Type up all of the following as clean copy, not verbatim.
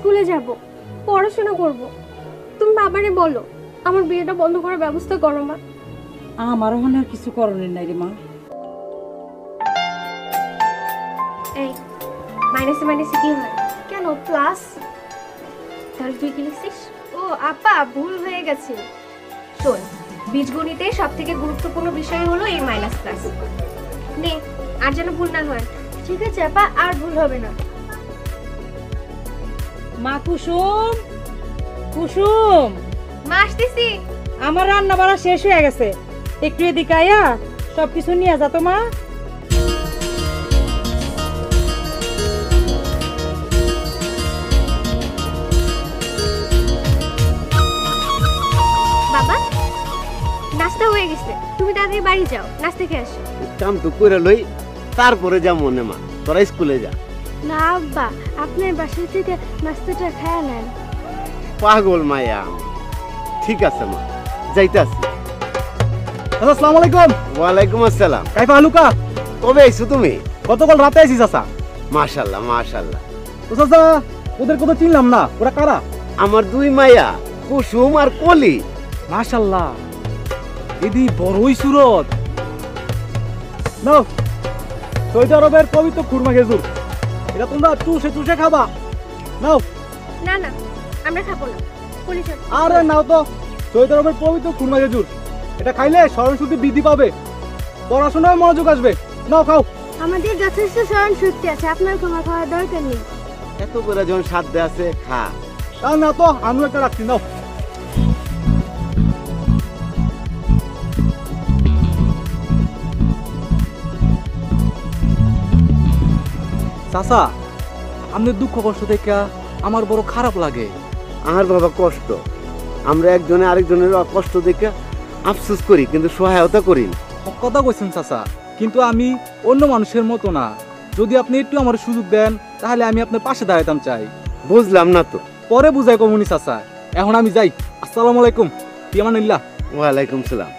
স্কুলে যাব, পড়াশোনা করব। তুমি বাবারে বলো আমার বিয়েটা বন্ধ করার ব্যবস্থা করো মা। আমার ওখানে আর কিছু করণের নাই রে মা। এই মাইনাসে মাইনাসে কি হয়? কেন প্লাস? তাহলে তুই কি লিখছিস? ও আপা ভুল হয়ে গেছে। শোন, বীজগণিতে সবথেকে গুরুত্বপূর্ণ বিষয় হলো এই মাইনাস প্লাস। নে, আর যেন ভুল না হয়। ঠিক আছে আপা, আর ভুল হবে না। মা কুসুম, কুসুম, মা আসতেছি। আমার রান্না বাড়া শেষ হয়ে গেছে, একটু এদিকে আয়া সবকিছু নিয়ে যা তো মা। বাবা, নাস্তা হয়ে গেছে, তুমি তাড়াতাড়ি বাড়ি যাও, নাস্তা খেয়ে আসো। কাম তো করে লই, তারপরে যা মনে মা, তোরা স্কুলে যা। না আব্বা, আপনার বাসা থেকে নাস্তাটা খেয়ে নেন। পাগল মায়া। ঠিক আছে মা, যাইতাছি। আসসালামু আলাইকুম। ওয়ালাইকুম আসসালাম। কাইফা আলুকা? কবে আইছো তুমি? গতকাল রাতে আইছি চাচা। মাশাআল্লাহ মাশাআল্লাহ। ও চাচা, ওদের কথা চিনলাম না, ওরা কারা? আমার দুই মাইয়া, কুসুম আর কলি। মাশাআল্লাহ, এদি বড়ই সুরত। নাও, সৌদি আরবের পবিত্র খুরমা খেজুর, এটা তোমরা চুষে চুষে খাবা। নাও। না না, আমরা খাবো না। পুলিশ। আরে নাও তো, সৌদি আরবের পবিত্র খুরমা খেজুর, এটা খাইলে স্মরণশক্তি বৃদ্ধি পাবে, পড়াশোনায় মনোযোগ আসবে। নাও খাও। আমাদের যথেষ্ট স্মরণ শক্তি আছে, আপনার ক্ষমা খাওয়ার দরকার নেই। এত করে যখন সাধ্যে আছে খা। তা না তো, আমিও একটা রাখছি। নাও। চাচা, আমাদের দুঃখ কষ্ট দেখে আমার বড় খারাপ লাগে। আর বাবা কষ্ট, আমরা একজনে আরেকজনের কষ্ট দেখে আফসোস করি, কিন্তু সহায়তা করি না। কথা কইছেন চাচা, কিন্তু আমি অন্য মানুষের মতো না। যদি আপনি একটু আমার সুযোগ দেন, তাহলে আমি আপনার পাশে দাঁড়াতাম চাই। বুঝলাম না তো। পরে বুঝাই কমুনি চাচা, এখন আমি যাই। আসসালামু আলাইকুম। ইয়ামানিল্লাহ। ওয়ালাইকুম সালাম।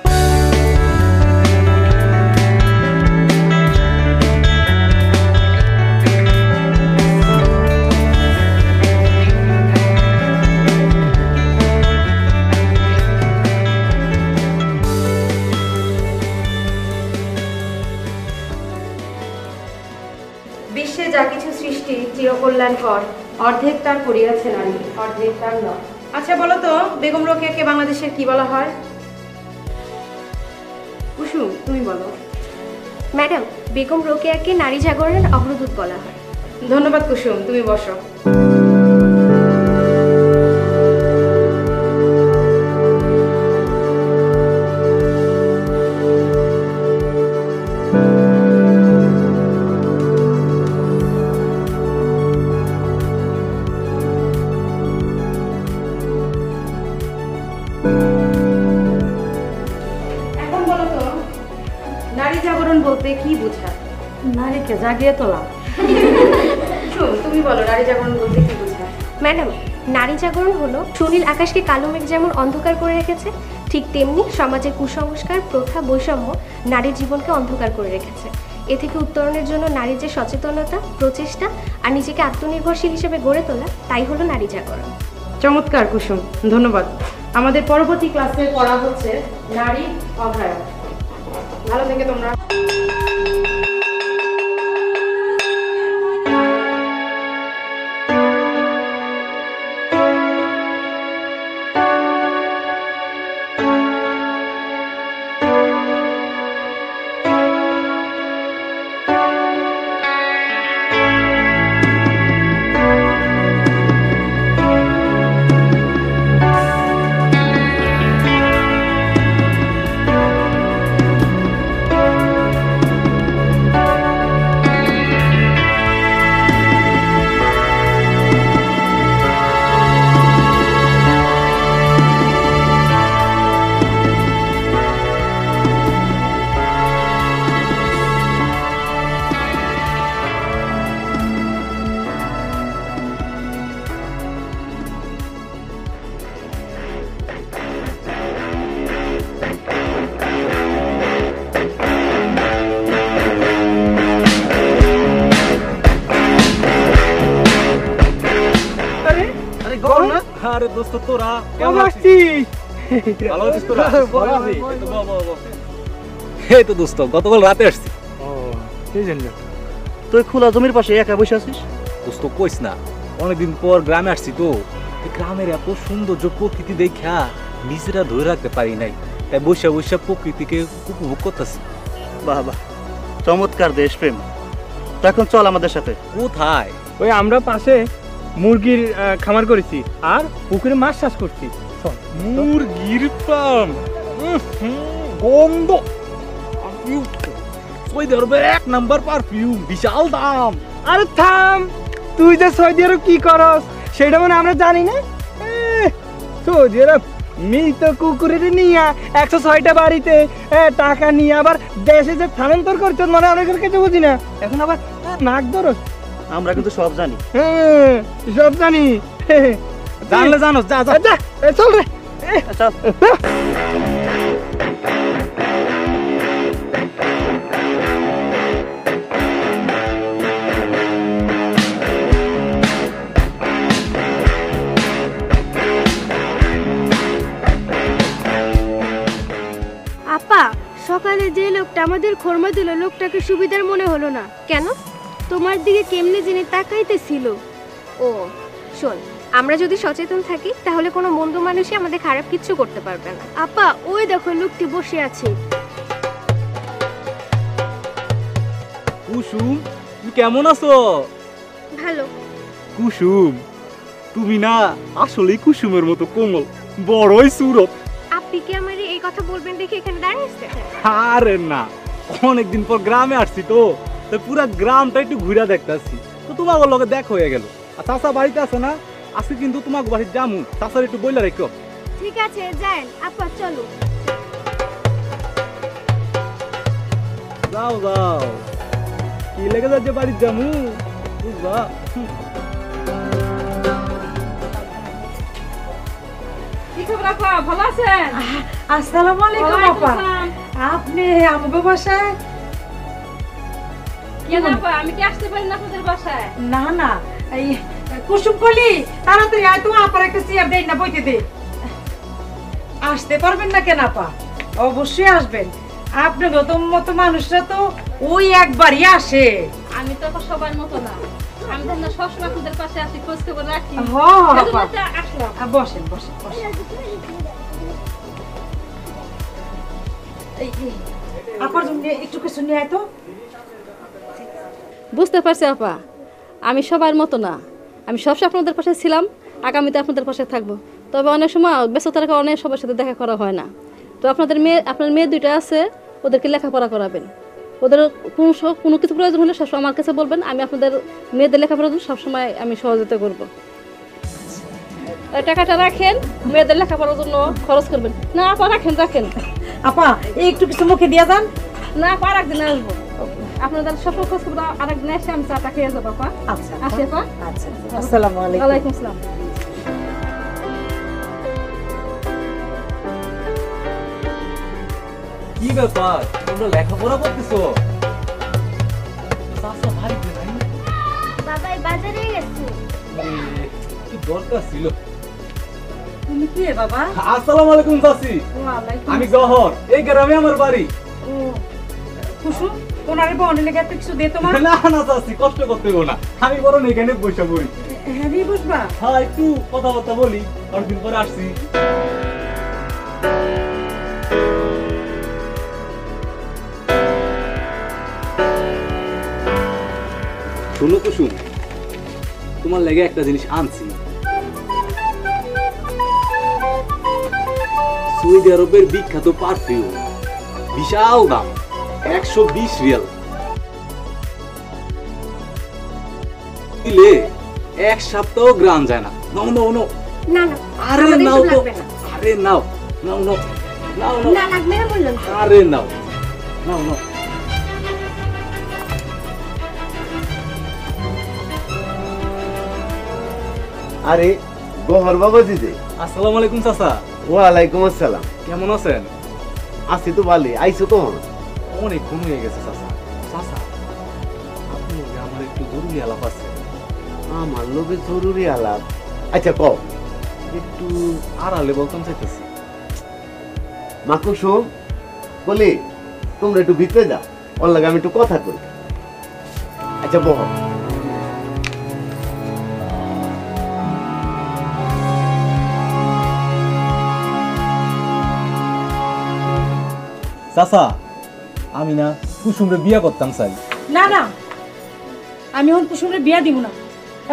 বিশ্বে যা কিছু সৃষ্টি চিরকল্যাণকর, অর্ধেক তার করিয়াছে নারী, অর্ধেক তার নয়। আচ্ছা বলো তো, বেগম রোকেয়াকে বাংলাদেশের কি বলা হয়? কুসুম, তুমি বলো। ম্যাডাম, বেগম রোকেয়াকে নারী জাগরণের অগ্রদূত বলা হয়। ধন্যবাদ কুসুম, তুমি বসো। এখন বলো তো, নারী জাগরণ বলতে কি বোঝায়? নারীকে জাগিয়ে তোলা। তুমি বলো, নারী জাগরণ বলতে কি বোঝায়? ম্যাডাম, নারী জাগরণ হলো সুনীল আকাশকে কালো মেঘ যেমন অন্ধকার করে রেখেছে, ঠিক তেমনি সমাজের কুসংস্কার, প্রথা, বৈষম্য নারীর জীবনকে অন্ধকার করে রেখেছে। এ থেকে উত্তরণের জন্য নারীর যে সচেতনতা, প্রচেষ্টা আর নিজেকে আত্মনির্ভরশীল হিসেবে গড়ে তোলা, তাই হলো নারী জাগরণ। চমৎকার কুসুম, ধন্যবাদ। আমাদের পরবর্তী ক্লাসে পড়া হচ্ছে নারী অগ্রায়ণ। ভালো থেকে তোমরা। আরে দোস্ত তোরা কেমন আসছিস? ভালো আছিস তোরা? ভালো আছি। এই তো বাহ, বাহ, বাহ। এই তো দোস্ত গতকাল রাতে আসছি। ও এই জন্য তুই খোলা জমির পাশে একা বসে আছিস? দোস্ত কইস না, অনেকদিন পর গ্রামে আসছি তো, এই গ্রামের এত সৌন্দর্য প্রকৃতি দেখা নিজেরা ধরে রাখতে পারি নাই, তাই বসে বসে প্রকৃতিকে উপভোগ করতেছি। বাহ বাহ, চমৎকার দেশপ্রেম। তো এখন চল আমাদের সাথে। কোথায়? ওই আমরা পাশে মুরগির খামার করেছি আর পুকুরে মাছ চাষ করছি। চল। মুরগির ফার্ম, গন্ধ, সৌদি আরবের 1 নাম্বার পারফিউম, বিশাল দাম। আরে থাম, তুই যে সৌদি আরব কি করস সেটা মানে আমরা জানি না। সৌদি আরব মৃত কুকুরের নিয়ে 106টা বাড়িতে টাকা নিয়ে আবার দেশে যে স্থানান্তর করছো মানে অনেকের কাছে বুঝি না। এখন আবার নাক ধরস। আমরা কিন্তু সব জানি। সব জানি। জানলে জানোস, যা যা। যা, চল রে। চল। আপা, সকালে যে লোকটা আমাদের খোরমা দিল লোকটাকে সুবিধার মনে হলো না কেন? তোমার দিকে কেমনে জেনে তাকাইতেছিল। ও শোন, আমরা যদি সচেতন থাকি তাহলে কোনো মন্দ মানুষই আমাদের খারাপ কিচ্ছু করতে পারবে না। আপা, ওই দেখো লোকটি বসে আছে। কুসুম, তুমি কেমন আছো? ভালো। কুসুম, তুমি না আসলেই কুসুমের মতো কোমল, বড়ই সুরত। আপনি কি আমার এই কথা বলবেন দেখে এখানে দাঁড়িয়েছে? আরে না, অনেকদিন পর গ্রামে আসছি তো, তাই পুরা গ্রামটা একটু ঘুরে দেখতেছি, তো তোমার লগে দেখা হয়ে গেল। আর চাচা বাড়িতে আছে না? আজকে কিন্তু তোমাকে বাড়ির জামু, চাচার একটু বইলা রেখো। ঠিক আছে, যান আপা, চলো। যাও যাও, কি লেগে যাচ্ছে বাড়ির জামু, বুঝবা? কি খবর আপা, ভালো আছেন? আসসালামু আলাইকুম আপা। আপনি আমাকে বাসায়? কেন আপা, আমি কি আসতে পারি না আপনাদের বাসায়? না না, এই কুসুম কলি তাড়াতাড়ি আয়, তোমার আপার একটা চেয়ার দেই না, বইতে দে। আসতে পারবেন না কেন আপা? অবশ্যই আসবেন। আপনার মতো মানুষরা তো ওই একবারই আসে। আমি তো আবার সবার মতো না, আমি তো না সবসময় আপনাদের পাশে আসি, খোঁজ খবর রাখি। আপা আসলাম। বসেন বসেন বসেন। এই আপার জন্য একটু কিছু নিয়ে আয় তো। বুঝতে পারছি আপা, আমি সবার মতো না, আমি সবসময় আপনাদের পাশে ছিলাম, আগামীতে আপনাদের পাশে থাকবো। তবে অনেক সময় ব্যস্ততার কারণে সবার সাথে দেখা করা হয় না। তো আপনার মেয়ে দুইটা আছে, ওদেরকে লেখাপড়া করাবেন। ওদের কোনো কিছু প্রয়োজন হলে সবসময় আমার কাছে বলবেন, আমি আপনাদের মেয়েদের লেখাপড়ার জন্য সবসময় আমি সহযোগিতা করবো। টাকাটা রাখেন, মেয়েদের লেখাপড়ার জন্য খরচ করবেন। না আপা, রাখেন রাখেন। আপা এই একটু কিছু মুখে দিয়ে যান। না আপা, আরেকদিন আসবো। আপনাদের সব খোঁজ খবর আরেকদিন এসে আমি চাটা খেয়ে যাবো আপা। আচ্ছা আসি আপা। আচ্ছা, আসসালামু আলাইকুম। ওয়ালাইকুম আসসালাম। কি ব্যাপার, তোমরা লেখাপড়া করতেছো? চাচা বাড়িতে নাই? বাবা বাজারে গেছে। কি দরকার ছিল? তুমি কি বাবা? আসসালামু আলাইকুম চাচি। ওয়ালাইকুম আমি গহর, এই গ্রামে আমার বাড়ি। ও কুসুম, ওনারে বনে লেগে একটা কিছু দে তোমার। না না চাচি, কষ্ট করতে গো না, আমি বরং এখানে বসে পড়ি। হ্যাঁ রে, বসবা। হ্যাঁ, একটু কথাবার্তা বলি, অনেকদিন পরে আসছি। শোনো কুসুম, তোমার লেগে একটা জিনিস আনছি। সৌদি আরবের বিখ্যাত পারফিউম, বিশাল দাম, 120 রিয়াল দিলে 1 সপ্তাহ গ্রাম যায় না। নাও নাও নাও। না না, আরে আমাদের নাও এসব তো, লাগবে না। আরে নাও নাও নাও নাও নাও। না লাগবে না বললাম তো। আরে নাও নাও নাও। আরে গহর বাবাজি যে। আসসালামু আলাইকুম চাচা। ওয়ালাইকুম আসসালাম। কেমন আছেন? আছি তো ভালো, আইসো কখন? অনেকক্ষণ হয়ে গেছে চাচা। চাচা, আপনার লগে আমার একটু জরুরি আলাপ আছে। আমার লোকে জরুরি আলাপ। আচ্ছা কও। একটু আড়ালে বলতাম চাইতেছি। মা কুসুম বলি তোমরা একটু ভিতরে যাও, ওর লাগে আমি একটু কথা করি। আচ্ছা বহ। চাচা, আমি না কুসুমরে বিয়া করতাম চাই। না না, আমি এখন কুসুমরে বিয়া দিব না।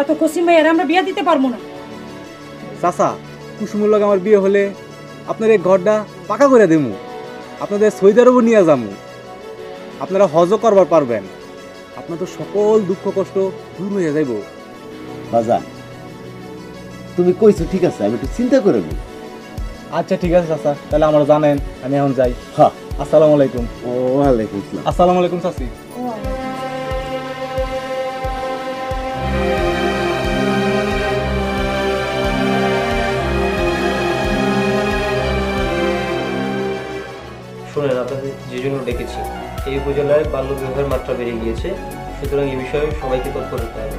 এত কসিম ভাইয়ার আমরা বিয়া দিতে পারবো না। চাচা, কুসুমের লগে আমার বিয়ে হলে আপনার এই ঘরটা পাকা করে দেবো, আপনাদের সৌদি আরবও নিয়ে যাবো, আপনারা হজও করবার পারবেন, আপনাদের সকল দুঃখ কষ্ট দূর হয়ে যাইব। বাজান তুমি কইছো ঠিক আছে, আমি একটু চিন্তা করে নিই। আচ্ছা ঠিক আছে চাচা, তাহলে আমরা জানেন, আমি এখন যাই। হ্যাঁ, আসসালামু আলাইকুম। ওয়ালাইকুম আসসালাম। আসসালামু আলাইকুম চাচি। শুনেন, আপনাদের যে জন্য ডেকেছি, এই উপজেলায় বাল্য বিবাহের মাত্রা বেড়ে গিয়েছে, সুতরাং এই বিষয়ে সবাইকে তৎপর হতে হবে।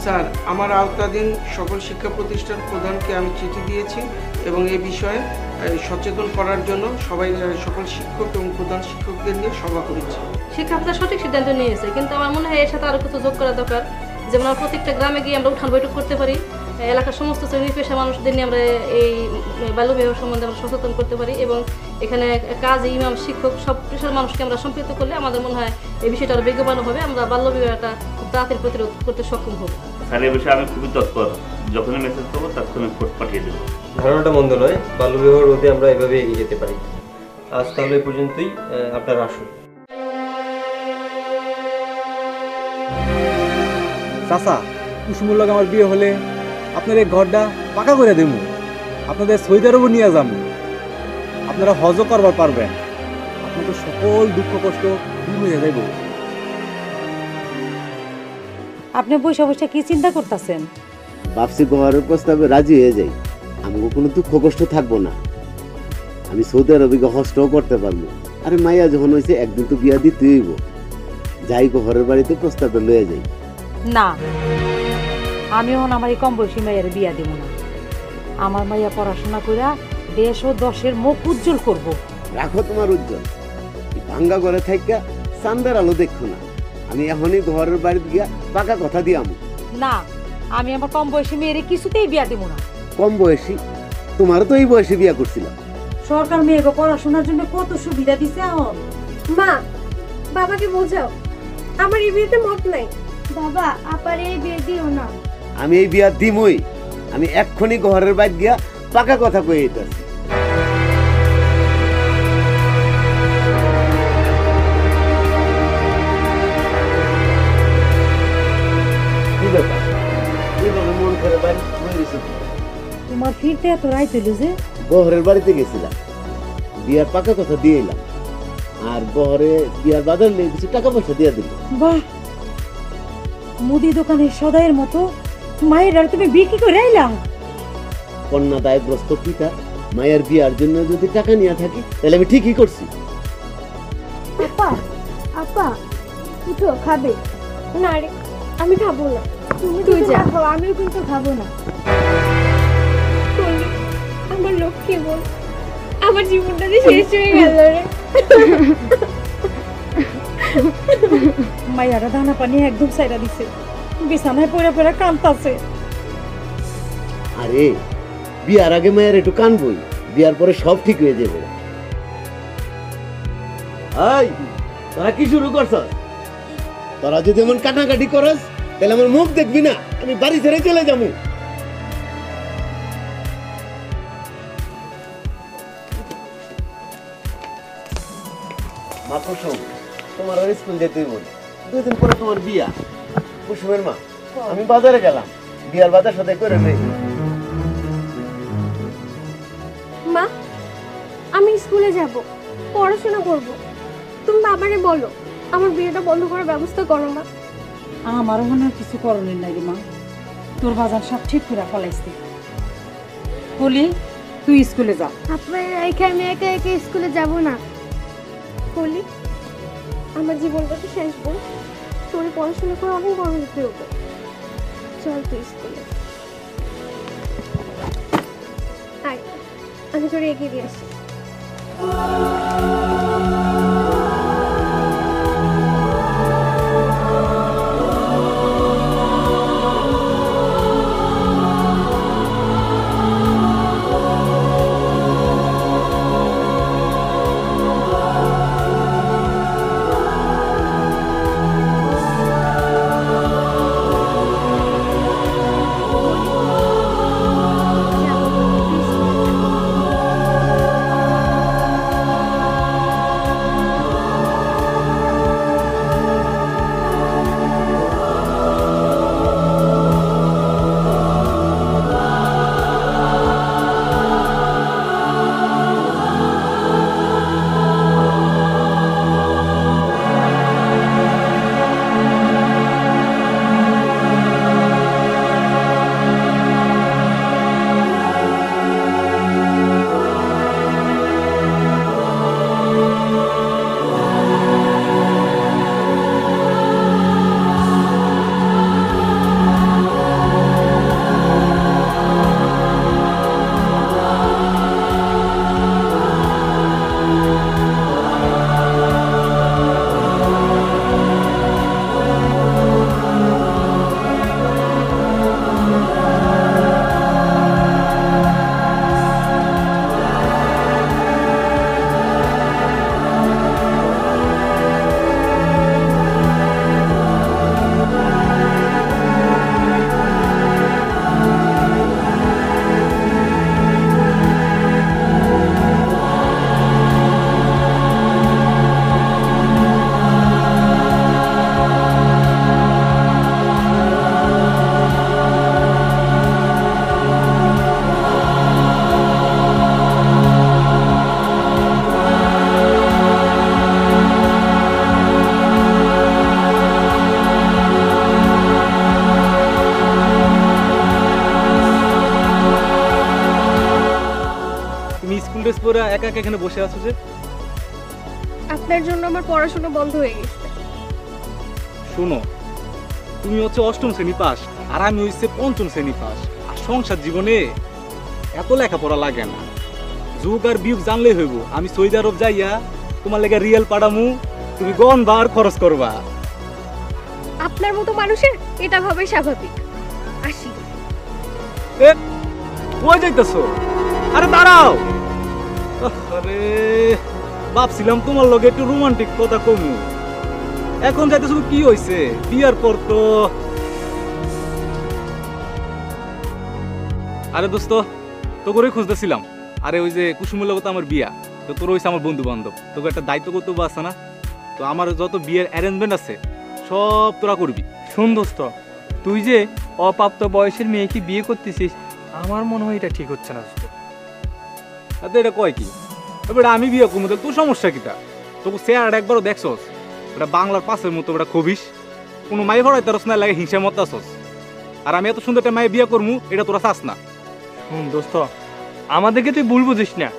স্যার, আমার আওতাধীন সকল শিক্ষা প্রতিষ্ঠান প্রধানকে আমি চিঠি দিয়েছি এবং এই বিষয়ে সচেতন করার জন্য সকল শিক্ষক এবং প্রধান শিক্ষকদের নিয়ে সভা করেছি। শিক্ষা আপনার সঠিক সিদ্ধান্ত নিয়েছে, কিন্তু আমার মনে হয় এর সাথে আরও কিছু যোগ করা দরকার। যেমন আমরা প্রত্যেকটা গ্রামে গিয়ে আমরা উঠান বৈঠক করতে পারি, এলাকার সমস্ত শ্রেণী পেশা মানুষদের নিয়ে আমরা এই বাল্যবিবাহ সম্বন্ধে আমরা সচেতন করতে পারি, এবং এখানে কাজী, ইমাম, শিক্ষক সব পেশার মানুষকে আমরা সম্পৃক্ত করলে আমাদের মনে হয় এই বিষয়টা আরও বেগবান হবে, আমরা বাল্যবিবাহটা খুব তাড়াতাড়ি প্রতিরোধ করতে সক্ষম হব। স্যার, এই বিষয়ে আমি খুবই তৎপর, যখনই মেসেজ পাবো তখনই পোস্ট পাঠিয়ে দেবো। ধারণাটা মন্দ নয়, বাল্যবিবাহ রোধে আমরা এভাবে এগিয়ে যেতে পারি। আজ তাহলে এই পর্যন্তই, আপনারা আসুন। চাচা, কুসুমের লগে আমার বিয়ে হলে আপনার এই ঘরটা পাকা করে দেবো, আপনাদের সৌদি আরবও নিয়ে যাবো, আপনারা হজও করবার পারবেন, আপনাদের সকল দুঃখ কষ্ট দূর হয়ে যাইব। আপনি বসে বসে কি চিন্তা করতেছেন? বাপসি ঘরের প্রস্তাবে রাজি হয়ে যাই, আমাকে কোনো দুঃখ কষ্ট থাকবো না, আমি সৌদি আরবে হস্টও করতে পারবো। আরে মাইয়া যখন হয়েছে একদিন তো বিয়া দিতে হইব, যাই ঘরের বাড়িতে প্রস্তাবটা লয়ে যাই। না, আমি এখন আমার এই কম বয়সী মাইয়ার বিয়া দিব না। আমার মাইয়া পড়াশোনা করে দেশ ও দশের মুখ উজ্জ্বল করব। রাখো তোমার উজ্জ্বল, ভাঙ্গা ঘরে থাকা চান্দের আলো দেখো না, আমি এখনই ঘরের বাড়িতে গিয়া পাকা কথা দিয়ে আমু। না, আমি আমার কম বয়সী মেয়েরে কিছুতেই বিয়া দিব না। কম বয়সী? তোমারও তো এই বয়সে বিয়া করছিলাম। সরকার মেয়েকে পড়াশোনার জন্য কত সুবিধা দিছে। এখন মা, বাবাকে বোঝাও, আমার এই বিয়েতে মত নাই। বাবা, আপার এই বিয়ে দিও না। আমি এই বিয়া দিমই, আমি এক্ষুনি ঘরের বাইরে গিয়া পাকা কথা কয়ে দিতেছি। কি ব্যাপার? এইভাবে মন করে বাড়ি বলিস? তোমার ফিরতে এত রাইত হইল যে? বহরের বাড়িতে গেছিলাম, বিয়ার পাকা কথা দিয়ে এলাম, আর বহরে বিয়ার বাজার লেগে কিছু টাকা পয়সা দিয়ে দিল। বাহ, মুদি দোকানের সদাইয়ের মতো মায়ের আর তুমি বিক্রি করে আইলা। কন্যা দায়গ্রস্ত পিতা মায়ের বিয়ার জন্য যদি টাকা নিয়ে থাকি তাহলে আমি ঠিকই করছি। আপা, আপা উঠো, খাবে? না রে, আমি খাবো না। তুই যা, আমিও কিন্তু খাবো না। আমার লক্ষ্মী বল, আমার জীবনটা যে শেষ হয়ে গেল রে। মায়েরা দানা পানি একদম সাইরা দিছে, বিছানায় পড়ে পড়ে কাঁদতাছে। আরে বিয়ার আগে মায়ের একটু কানবই, বিয়ার পরে সব ঠিক হয়ে যাবে। এই তোরা কি শুরু করছস? তোরা যদি এমন কাটাকাটি করস তাহলে আমার মুখ দেখবি না, আমি বাড়ি ছেড়ে চলে যাবো। মা কুসুম, তোমার আর স্কুল যেতেই বল, 2 দিন পরে তোমার বিয়া। কুসুমের মা, আমি বাজারে গেলাম, বিয়ার বাজার সাথে করে নেই। মা, আমি স্কুলে যাব, পড়াশোনা করব। তুমি বাবারে বলো আমার বিয়েটা বন্ধ করার ব্যবস্থা করো। মা, আমার মনে হয় কিছু করণের নাই রে মা, তোর বাজার সব ঠিক করে ফলাইছে। বলি তুই স্কুলে যা। আপনার এখানে আমি একা একা স্কুলে যাব না। বলি আমার জীবনটা তো শেষ, বল তোর পড়াশোনা করে অনেক বড় হতে হবে। চল তুই স্কুলে। আমি তোরে এগিয়ে দিয়ে আসি। ড্রেস পরে একা একা এখানে বসে আছো যে? আপনার জন্য আমার পড়াশোনা বন্ধ হয়ে গেছে। শোনো, তুমি হচ্ছে 8ম শ্রেণী পাস আর আমি হচ্ছে 5ম শ্রেণী পাস। আর সংসার জীবনে এত লেখাপড়া লাগে না, যুগ আর বিয়োগ জানলেই হইব। আমি সৌদি আরব যাইয়া তোমার লেগে রিয়েল পাঠামু, তুমি গন বার খরচ করবা। আপনার মতো মানুষের এটা ভাবে স্বাভাবিক। আসি। এ কই যাইতাছো? আরে দাঁড়াও। আরে ভাবছিলাম তোমার লগে একটু রোমান্টিক কথা কমু, এখন যাইতেছো কি হইছে? বিয়ার পর তো। আরে দোস্ত, তো করে খুঁজতেছিলাম। আরে ওই যে কুসুমের লগে তো আমার বিয়া, তো তোর হইছে আমার বন্ধু বান্ধব, তোকে একটা দায়িত্ব কর্তব্য আছে না? তো আমার যত বিয়ের অ্যারেঞ্জমেন্ট আছে সব তোরা করবি। শোন দোস্ত, তুই যে অপ্রাপ্ত বয়সের মেয়েকে বিয়ে করতেছিস, আমার মনে হয় এটা ঠিক হচ্ছে না দোস্ত। তাতে এটা কয় কি? এবার আমি বিয়ে করবো, তোর সমস্যা কিটা? তোকে চেয়ার একবারও দেখছস? ওটা বাংলার পাশের মতো ওটা খবিস, কোনো মাই ভরাই তারস না লাগে হিংসার মতো আসস। আর আমি এত সুন্দর একটা মায়ে বিয়ে করবো, এটা তোরা চাস না। শোন দোস্ত, আমাদেরকে তুই ভুল বুঝিস না।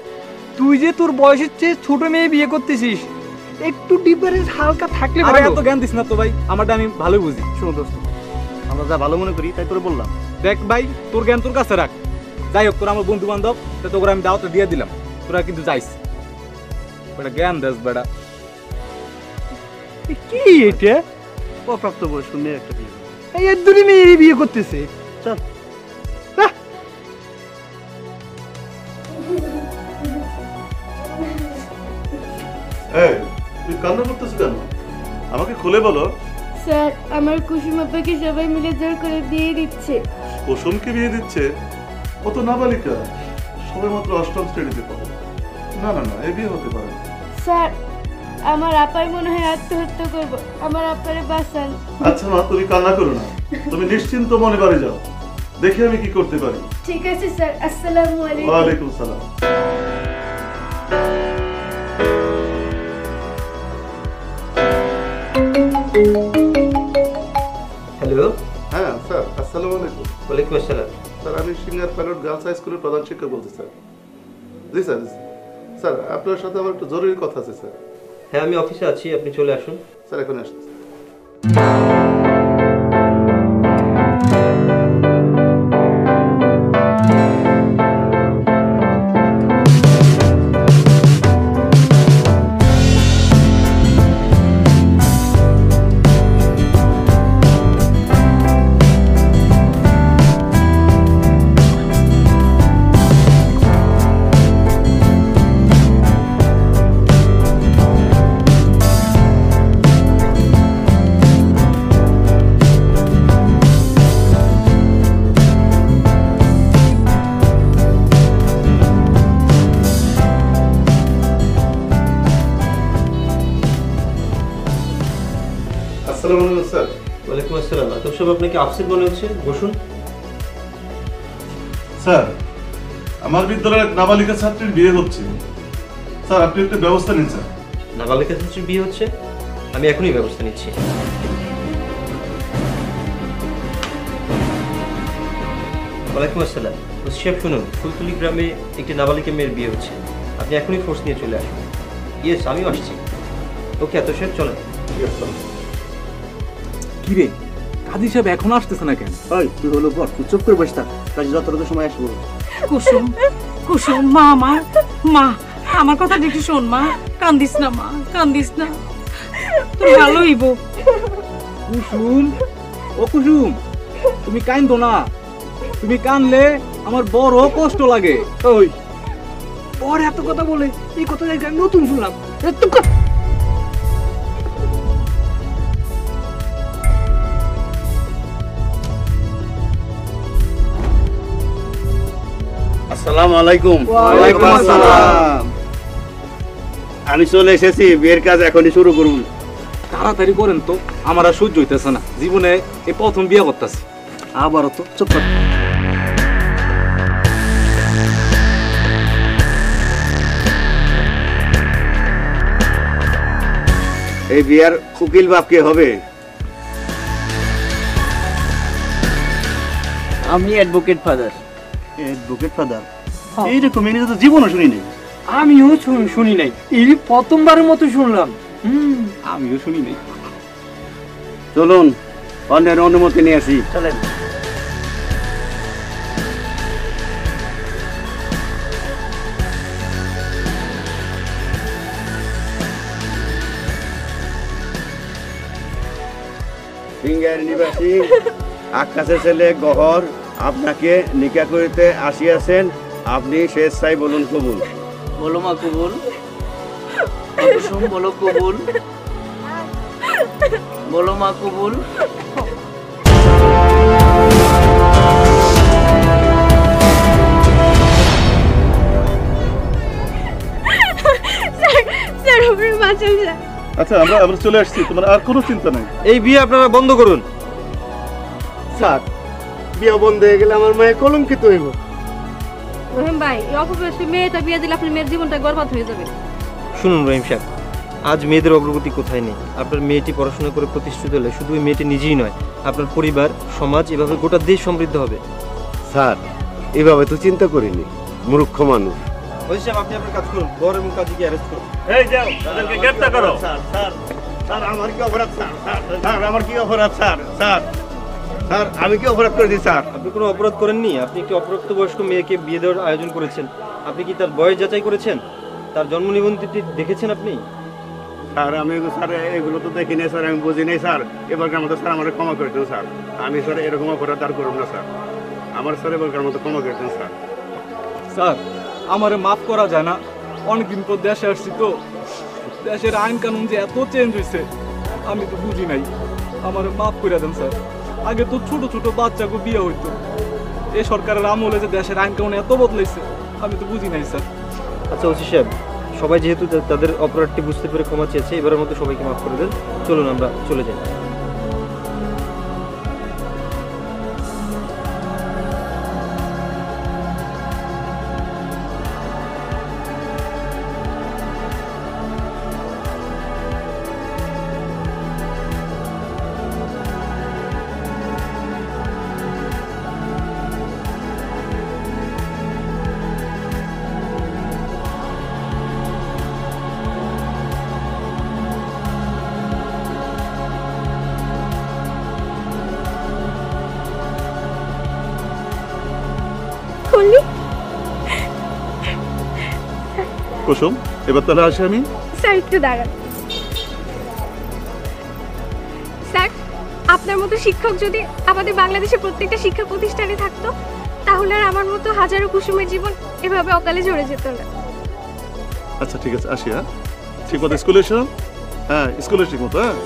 তুই যে তোর বয়সের চেয়ে ছোট মেয়ে বিয়ে করতেছিস, একটু ডিফারেন্স হালকা থাকলে আরে এত জ্ঞান দিস না তো ভাই, আমারটা আমি ভালোই বুঝি। শোনো দোস্ত, আমরা যা ভালো মনে করি তাই তোরে বললাম। দেখ ভাই, তোর জ্ঞান তোর কাছে রাখ। যাই হোক, তোরা আমার বন্ধু বান্ধব, তো তোরা আমি দাওয়াতটা দিয়ে দিলাম, তোরা কিন্তু যাইস। বেটা জ্ঞান দেস বেটা। কি এটা? অপ্রাপ্ত বয়স্ক মেয়ে একটা বিয়ে। এই এর দুই মেয়েরই বিয়ে করতেছে। চল। এই, তুই কান্না করতেছিস কেন? আমাকে খুলে বলো। স্যার, আমার কুসুম আপাকে সবাই মিলে জোর করে বিয়ে দিচ্ছে। কুসুমকে বিয়ে দিচ্ছে? ও তো নাবালিকা, সবে মাত্র 8ম শ্রেণীতে পড়ে। না না না, এই বিয়ে হতে পারে না। স্যার, আমার আপাই মনে হয় আত্মহত্যা করব, আমার আপারে বাঁচান। আচ্ছা মা, তুমি কান্না করো না, তুমি নিশ্চিন্ত মনে বাড়ি যাও, দেখি আমি কি করতে পারি। ঠিক আছে স্যার, আসসালামু আলাইকুম। ওয়ালাইকুম সালাম। হ্যালো। হ্যাঁ স্যার, আসসালামু আলাইকুম। ওয়ালাইকুম আসসালাম। স্যার, আমি সিঙ্গার প্যারট গার্লস হাই স্কুলের প্রধান শিক্ষক বলছি স্যার। জি স্যার। স্যার, আপনার সাথে আমার একটু জরুরি কথা আছে স্যার। হ্যাঁ, আমি অফিসে আছি, আপনি চলে আসুন। স্যার, এখন আসছি। স্যার। ওয়ালাইকুম আসসালাম। আতব সাহেব, আপনাকে আপসেট মনে হচ্ছে, বসুন। স্যার, আমার বিদ্যালয়ের এক নাবালিকা ছাত্রীর বিয়ে হচ্ছে। স্যার, আপনি একটা ব্যবস্থা নিন স্যার। নাবালিকা ছাত্রীর বিয়ে হচ্ছে? আমি এখনই ব্যবস্থা নিচ্ছি। ওয়ালাইকুম আসসালাম। ওসি সাহেব শুনুন, ফুলতুলি গ্রামে একটি নাবালিকা মেয়ের বিয়ে হচ্ছে, আপনি এখনই ফোর্স নিয়ে চলে আসুন। ইয়েস, আমিও আসছি। ওকে আতব সাহেব, চলেন। কি রে, কাজী সাহেব এখন আসতেছে না কেন? ওই তুই হলো বল, তুই চুপ করে বসে থাক, কাজে যতটুকু সময় আসবো। কুসুম, কুসুম, মা আমার মা, আমার কথা একটু শোন মা, কান্দিস না মা, কান্দিস না, তুই ভালো হইব। কুসুম, ও কুসুম, তুমি কাঁদো না। তুমি কানলে আমার বড় কষ্ট লাগে। ওই ওর এত কথা বলে এই কথা আমি নতুন শুনলাম। আসসালামু আলাইকুম। ওয়ালাইকুম আসসালাম। আমি চলে এসেছি, বিয়ের কাজ এখনই শুরু করুন। তাড়াতাড়ি করেন তো, আমার আর সহ্য হইতেছে না। জীবনে এই প্রথম বিয়ে করতেছি। আবারও তো চুপ কর। এই বিয়ার উকিল বাপ কে হবে? আমি অ্যাডভোকেট ফাদার। Advocate father? এইরকম এনে তো জীবনও শুনি নাই। আমিও শুনি নাই, এই প্রথমবারের মতো শুনলাম। আমিও শুনি নাই। চলুন, অন্যের অনুমতি নিয়ে আসি। চলেন। সিঙ্গার নিবাসী আকাশের ছেলে গহর আপনাকে নিকা করিতে আসিয়াছেন। আপনি স্বেচ্ছায় বলুন কবুল। বলো মা কবুল। কুসুম বলো কবুল। বলো মা কবুল। স্যার আপনি বাঁচান স্যার। আচ্ছা, আমরা চলে আসছি, তোমার আর কোনো চিন্তা নাই। এই বিয়ে আপনারা বন্ধ করুন। স্যার, বিয়ে বন্ধ হয়ে গেলে আমার মায়ের কলঙ্কিত হইব। রহিম ভাই, এই অপবয়সী মেয়েটা বিয়ে দিলে আপনার মেয়ের জীবনটা বরবাদ হয়ে যাবে। শুনুন রহিম সাহেব, আজ মেয়েদের অগ্রগতি কোথায় নেই। আপনার মেয়েটি পড়াশোনা করে প্রতিষ্ঠিত হলে শুধু ওই মেয়েটি নিজেই নয়, আপনার পরিবার, সমাজ, এভাবে গোটা দেশ সমৃদ্ধ হবে। স্যার, এভাবে তো চিন্তা করিনি, মূর্খ মানুষ। ওসি সাহেব, আপনি আপনার কাজ করুন, বর এবং কাজীকে অ্যারেস্ট করুন। এই যাও, তাদেরকে গ্রেফতার করো। স্যার, স্যার, স্যার, আমার কি অপরাধ স্যার? স্যার, আমার কি অপরাধ স্যার? স্যার, স্যার, আমি কি অপরাধ করেছি স্যার? আপনি কোনো অপরাধ করেননি। আপনি একটি অপ্রাপ্তবয়স্ক মেয়েকে বিয়ে দেওয়ার আয়োজন করেছেন। আপনি কি তার বয়স যাচাই করেছেন? তার জন্ম নিবন্ধনটি দেখেছেন আপনি? স্যার, আমি স্যার এগুলো তো দেখি নাই স্যার, আমি বুঝি নাই স্যার। এবারকার মতো স্যার আমার ক্ষমা করে দিন স্যার। আমি স্যার এরকম অপরাধ আর করব না স্যার। আমার স্যার এবারকার মতো ক্ষমা করে দিন স্যার। স্যার, আমারে মাফ করা যায় না? অনেকদিন পর দেশে আসছি তো, দেশের আইন কানুন যে এত চেঞ্জ হয়েছে আমি তো বুঝি নাই। আমারে মাফ করে দেন স্যার। আগে তো ছোট ছোট বাচ্চাকে বিয়ে হইতো, এই সরকারের আমলে যে দেশের আইন কানুন এত বদলাইছে আমি তো বুঝি নাই স্যার। আচ্ছা ওসি সাহেব, সবাই যেহেতু তাদের অপরাধটি বুঝতে পেরে ক্ষমা চেয়েছে, এবারের মতো সবাইকে মাফ করে দেন। চলুন আমরা চলে যাই। কুসুম, এবার তাহলে আসি আমি। স্যার একটু দাঁড়ান। স্যার, আপনার মতো শিক্ষক যদি আমাদের বাংলাদেশের প্রত্যেকটা শিক্ষা প্রতিষ্ঠানে থাকতো, তাহলে আর আমার মতো হাজারো কুসুমের জীবন এভাবে অকালে ঝরে যেত না। আচ্ছা ঠিক আছে, আসি। হ্যাঁ, ঠিক মতো স্কুলে এসো। হ্যাঁ, স্কুলে ঠিক মতো। হ্যাঁ।